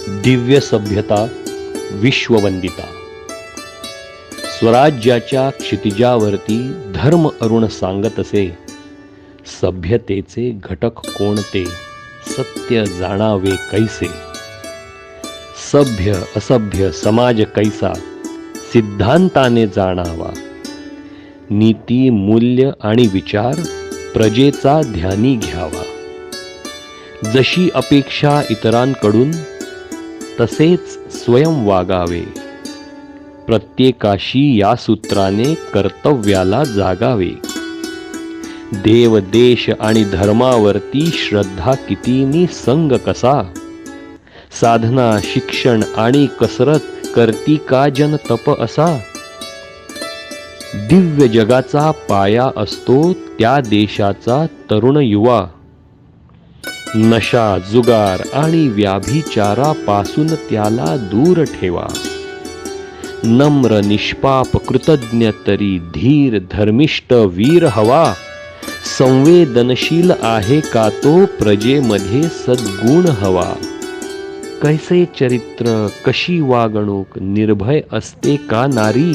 दिव्य सभ्यता विश्ववंदिता. स्वराज्याच्या क्षितिजावरती धर्म अरुण सांगत असे, सभ्यतेचे घटक कोणते, सत्य जाणावे कैसे. सभ्य असभ्य समाज कैसा, सिद्धांताने जाणावा. नीती मूल्य आणि विचार प्रजेचा ध्यानी घ्यावा. जशी अपेक्षा इतरांकडून तसेच स्वयं वागावे. प्रत्येकाशी या सूत्राने कर्तव्याला जागावे. देव देश आणि धर्मावरती श्रद्धा कितीनी संग कसा. साधना शिक्षण आणि कसरत करती का जन तप असा. दिव्य जगाचा पाया असतो त्या देशाचा तरुण युवा. नशा जुगार आणि व्याभिचारापासून त्याला दूर ठेवा. नम्र निष्पाप कृतज्ञ तरी धीर धर्मिष्ठ वीर हवा. संवेदनशील आहे का तो प्रजेमध्ये सद्गुण हवा. कैसे चरित्र कशी वागणूक निर्भय असते का नारी.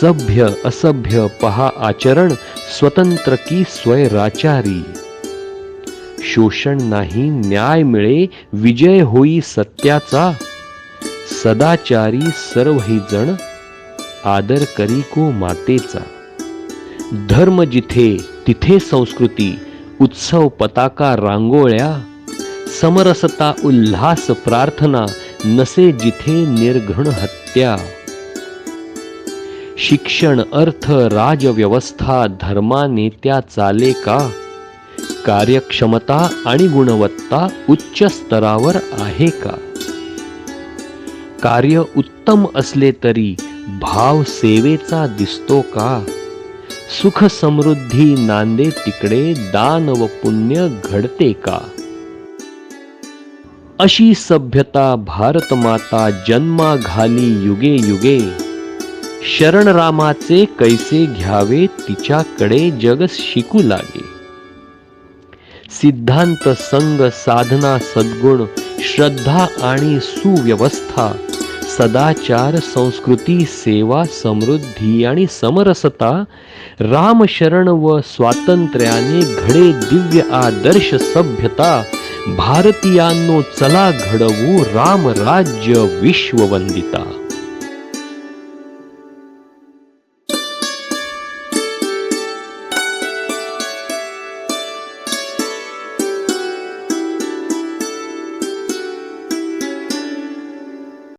सभ्य असभ्य पहा आचरण स्वतंत्र की स्वैराचारी. शोषण नाही न्याय मिळे विजय होई सत्याचा. सदाचारी सर्वही जण आदर करी को मातेचा. धर्म जिथे तिथे संस्कृती उत्सव पताका रांगोळ्या. समरसता उल्हास प्रार्थना नसे जिथे निर्घृण हत्या. शिक्षण अर्थ राजव्यवस्था धर्मानेत्या चाले का. कार्यक्षमता आणि गुणवत्ता उच्च स्तरावर आहे का. कार्य उत्तम असले तरी भाव सेवेचा दिसतो का. सुख समृद्धी नांदे तिकडे दान व पुण्य घडते का. अशी सभ्यता भारत माता जन्मा घाली युगे युगे. शरण रामाचे कैसे घ्यावे तिच्याकडे जग शिकू लागे. सिद्धांत संग साधना सद्गुण श्रद्धा आणि सुव्यवस्था. सदाचार संस्कृती सेवा समृद्धी आणि समरसता. रामशरण व स्वातंत्र्याने घडे दिव्य आदर्श सभ्यता. भारतीयांनो चला घडवू रामराज्य विश्ववंदिता.